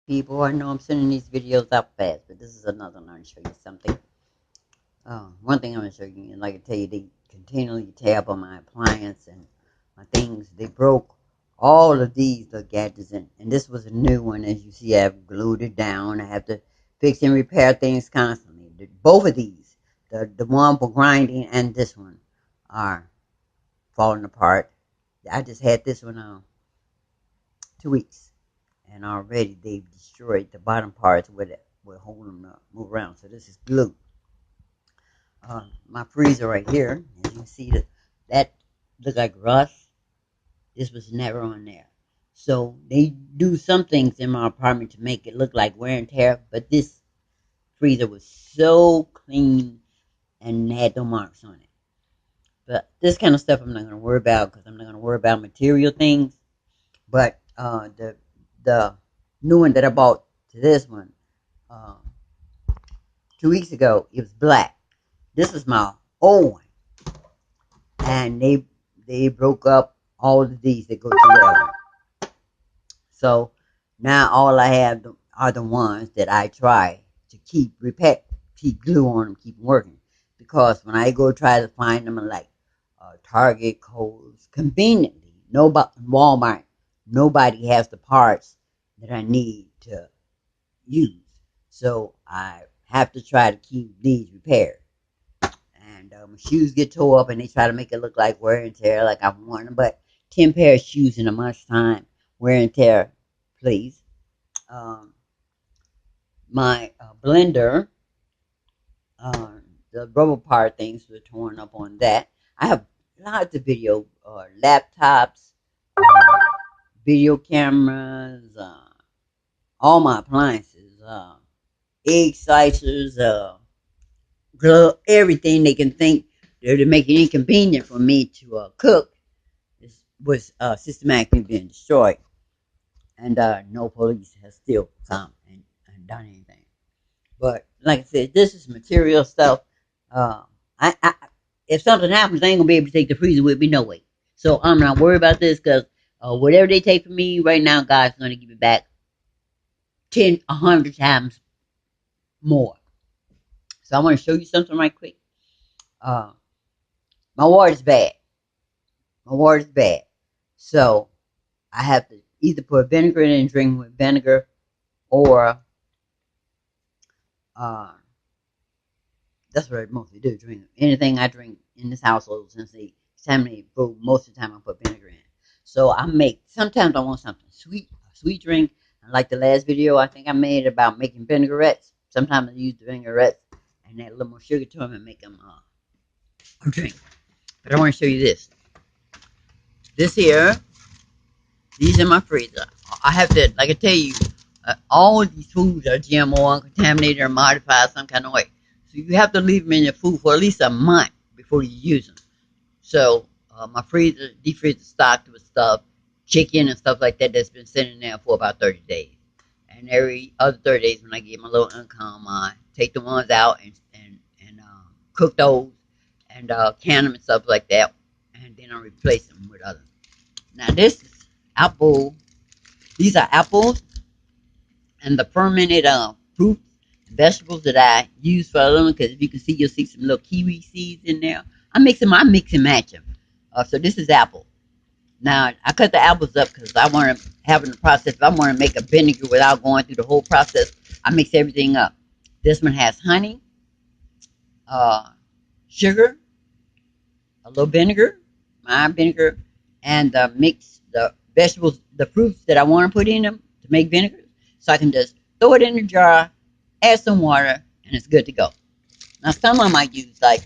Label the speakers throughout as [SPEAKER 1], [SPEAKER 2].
[SPEAKER 1] people. I know I'm sending these videos out fast, but this is another one. I'll show you something. One thing I'm going to show you, and like I tell you, they continually tab on my appliance and my things. They broke all of these little gadgets, and this was a new one. As you see, I've glued it down. I have to fix and repair things constantly. Both of these, the one for grinding and this one, are falling apart. I just had this one 2 weeks, and already they've destroyed the bottom parts where that will hold them to move around. So this is glue. My freezer right here, as you can see, that look like rust. This was never on there. So they do some things in my apartment to make it look like wear and tear, but this freezer was so clean and had no marks on it. But this kind of stuff I'm not going to worry about because I'm not going to worry about material things. But the new one that I bought to this one uh, 2 weeks ago, it was black. This is my old one, and they broke up all of these that go to that one. So now all I have are the ones that I try to keep glue on them, keep them working. Because when I go try to find them in like Target, Kohl's, conveniently, nobody, Walmart, nobody has the parts that I need to use. So I have to try to keep these repaired. And my shoes get tore up and they try to make it look like wear and tear, like I'm worn them. But 10 pair of shoes in a month's time, wear and tear, please. Um, my blender, the rubber part things were torn up on that. I have lots of laptops, video cameras, all my appliances, egg slicers, glove, everything they can think to make it inconvenient for me to cook was systematically being destroyed. And no police has still come and done anything. But like I said, this is material stuff. Uh, I if something happens, I ain't gonna be able to take the freezer with me no way. So I'm not worried about this because whatever they take from me right now, God's gonna give it back 10, 100 times more. So I want to show you something right quick. Uh, my water is bad. My water is bad. So I have to either put vinegar in and drink with vinegar, or that's what I mostly do. Drink anything I drink in this household since they contaminate food. Most of the time I put vinegar in. So sometimes I want something sweet, a sweet drink. Like the last video I think I made about making vinaigrettes. Sometimes I use the vinaigrettes and add a little more sugar to them and make them a drink. But I want to show you this. This here, these are my freezer. I have to, like I tell you, all of these foods are GMO, uncontaminated, or modified some kind of way. So you have to leave them in your food for at least a month before you use them. So my freezer, deep freezer stocked with stuff, chicken and stuff like that that's been sitting there for about 30 days. And every other 30 days when I get my little income, I take the ones out and cook those and can them and stuff like that. And then I replace them with others. Now this is apple. These are apples and the fermented fruits and vegetables that I use for them. Because if you can see, you'll see some little kiwi seeds in there. I mix and match them. So this is apple. Now I cut the apples up because I want to have in the process. If I want to make a vinegar without going through the whole process, I mix everything up. This one has honey, sugar, a little vinegar, my vinegar, and mix the vegetables, the fruits that I want to put in them to make vinegar. So I can just throw it in the jar, add some water, and it's good to go. Now some I might use like,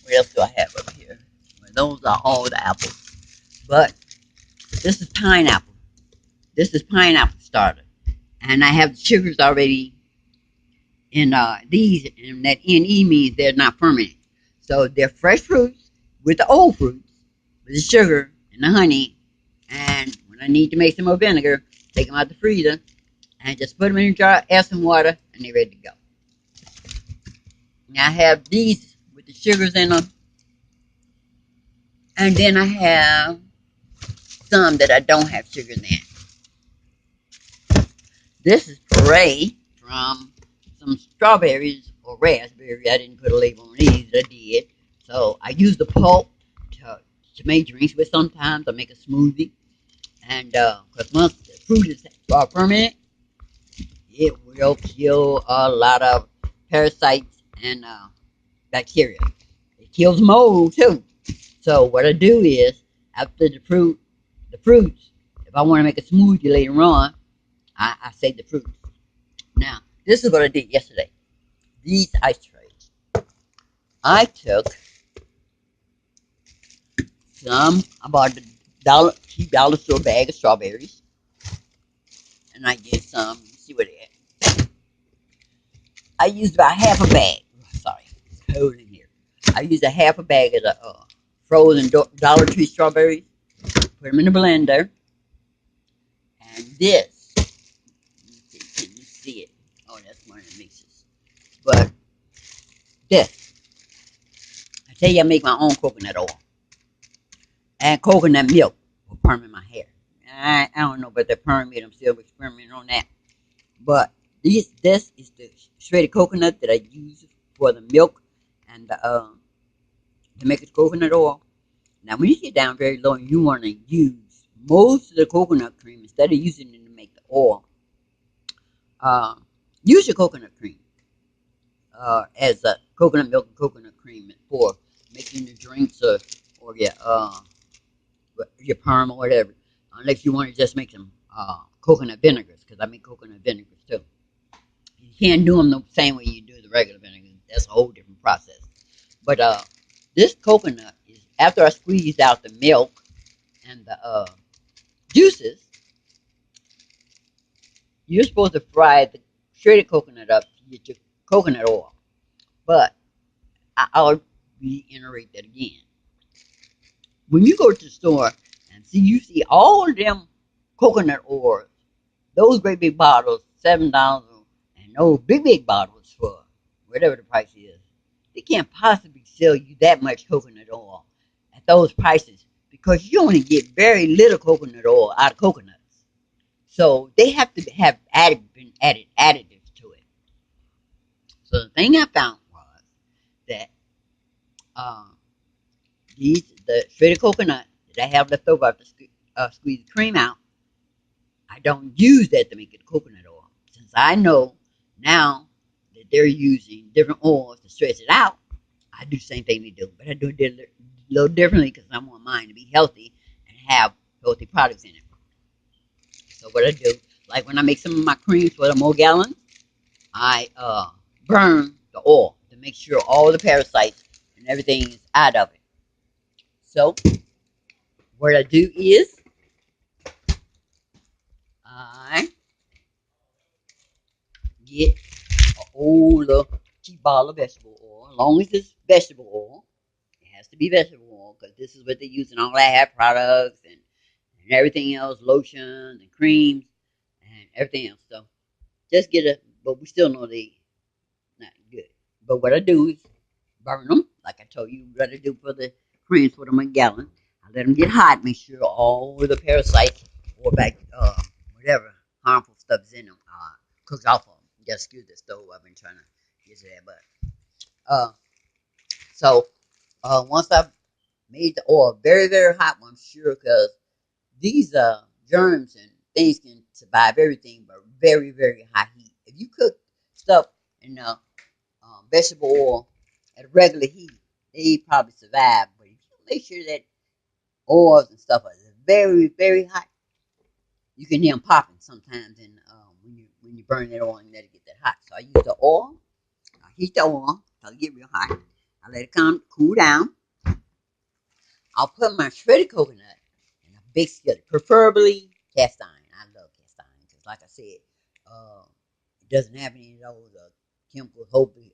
[SPEAKER 1] what else do I have up here? Well, those are all the apples. But this is pineapple. This is pineapple starter. And I have the sugars already in these, and that NE means they're not fermented. So they're fresh fruits with the old fruits, with the sugar and the honey. And when I need to make some more vinegar, take them out the freezer and just put them in a jar, add some water, and they're ready to go. Now I have these with the sugars in them. And then I have some that I don't have sugars in. This is puree from some strawberries or raspberries. I didn't put a label on these. I did. So I use the pulp to make drinks with. Sometimes I make a smoothie. And because once the fruit is fermented, it will kill a lot of parasites and bacteria. It kills mold too. So what I do is after the fruits, if I want to make a smoothie later on, I save the fruits. Now this is what I did yesterday. These ice trays. I took some about the cheap dollar store bag of strawberries, and I get some. Let's see what it is. I used about half a bag. Sorry, it's cold in here. I used a half a bag of the frozen Dollar Tree strawberries. Put them in the blender, and this. Can you see it? Oh, that's one of the mixes. But this, I tell you, I make my own coconut oil and coconut milk for perming my hair. I don't know about the permit. I'm still experimenting on that. But this is the shredded coconut that I use for the milk and to make it coconut oil. Now, when you get down very low and you want to use most of the coconut cream instead of using it to make the oil, uh, use your coconut cream as a coconut milk and coconut cream for making your drinks or your perm or whatever. Unless you want to just make some coconut vinegars, because I make coconut vinegars too. You can't do them the same way you do the regular vinegar. That's a whole different process. But this coconut is after I squeeze out the milk and the juices, you're supposed to fry the shredded coconut up to get your coconut oil. But I'll reiterate that again. When you go to the store and you see all of them coconut oils, those great big bottles, $7, and those big bottles for whatever the price is, they can't possibly sell you that much coconut oil at those prices because you only get very little coconut oil out of coconuts. So they have to have been added additives to it. So the thing I found was that um, the shredded coconut that I have left over after squeeze the cream out, I don't use that to make it coconut oil. Since I know now that they're using different oils to stretch it out, I do the same thing they do, but I do it a little differently because I want mine to be healthy and have healthy products in it. So what I do, like when I make some of my creams for the more gallons, I burn the oil to make sure all the parasites and everything is out of it. So what I do is I get an old cheap bottle of vegetable oil. As long as it's vegetable oil, it has to be vegetable oil because this is what they use in all their hair products and everything else, lotions and creams and everything else. So just get a, but we still know they not good. But what I do is burn them, like I told you what I do for the creams, put them in a gallon. I let them get hot, make sure all the parasites or whatever harmful stuff is in them cooked off of them. Just excuse the stove, I've been trying to get to that, but so once I've made the oil very, very hot, I'm sure because these germs and things can survive everything, but very, very high heat. If you cook stuff in vegetable oil at a regular heat, they probably survive. But if you make sure that oils and stuff are very, very hot, you can hear them popping sometimes. And when you burn that oil and let it get that hot, so I use the oil. I heat the oil till it get real hot. I let it cool down. I'll put my shredded coconut in a big skillet, preferably cast iron. I love cast iron because, like I said, it doesn't have any of those chemicals.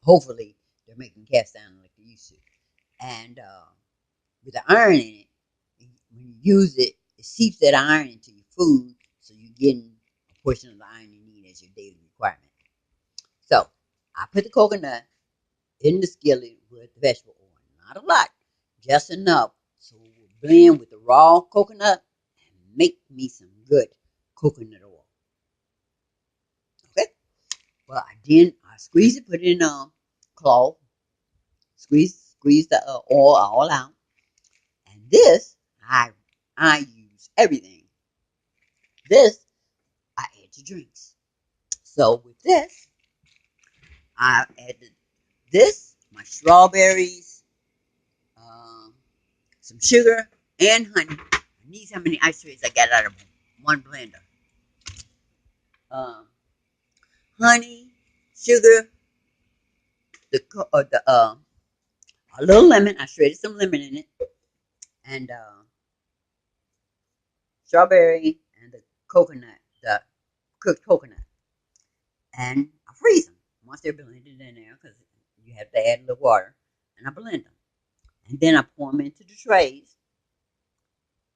[SPEAKER 1] Hopefully, they're making cast iron like they used to. And with the iron in it, when you use it, it seeps that iron into your food, so you're getting a portion of the iron you need as your daily requirement. So I put the coconut in the skillet with the vegetable oil. Not a lot, just enough so it will blend with the raw coconut and make me some good coconut oil. Then I squeeze it, put it in a cloth, squeeze the oil all out. And this, I use everything. This, I add to drinks. So with this, I added this, my strawberries, um, some sugar, and honey. And these how many ice trays I got out of one blender. Um, honey, sugar, the a little lemon. I shredded some lemon in it, and strawberry and the coconut, the cooked coconut, and I freeze them once they're blended in there because you have to add a little water, and I blend them, and then I pour them into the trays.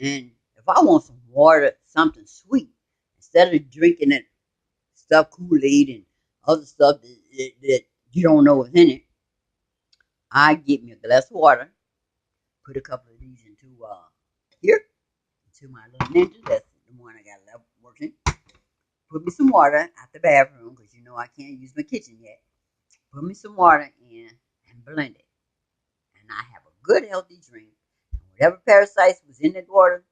[SPEAKER 1] And if I want some water, something sweet, instead of drinking that stuff Kool-Aid and other stuff that you don't know what's in it, I get me a glass of water, put a couple of these into here, into my little ninja. That's the one I got left working. Put me some water at the bathroom because you know I can't use my kitchen yet. Put me some water in and blend it. And I have a good healthy drink. And whatever parasites was in that water,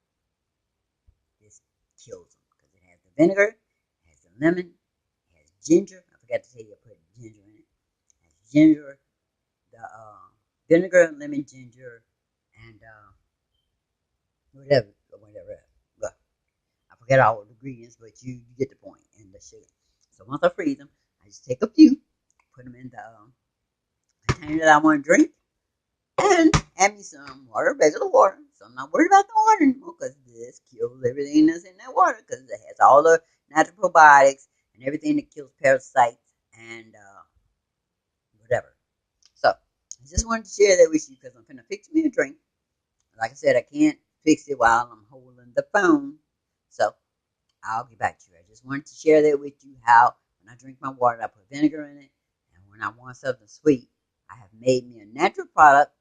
[SPEAKER 1] this kills them because it has the vinegar, it has the lemon, it has ginger. I forgot to tell you I put ginger in it. It has ginger, the vinegar, lemon, ginger, and whatever else. Well, I forget all the ingredients, but you get the point. And the sugar. So once I freeze them, I just take a few, put them in the container that I want to drink, and add me some water, regular water. So I'm not worried about the water anymore because this kills everything that's in that water because it has all the natural probiotics and everything that kills parasites and whatever. So I just wanted to share that with you because I'm going to fix me a drink. Like I said, I can't fix it while I'm holding the phone. So I'll get back to you. I just wanted to share that with you how when I drink my water, I put vinegar in it. And when I want something sweet, I have made me a natural product,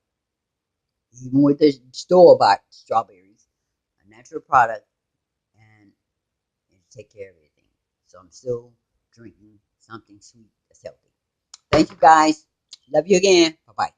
[SPEAKER 1] even with the store-bought strawberries, a natural product, and it take care of everything. So I'm still drinking something sweet that's healthy. Thank you guys. Love you again. Bye-bye.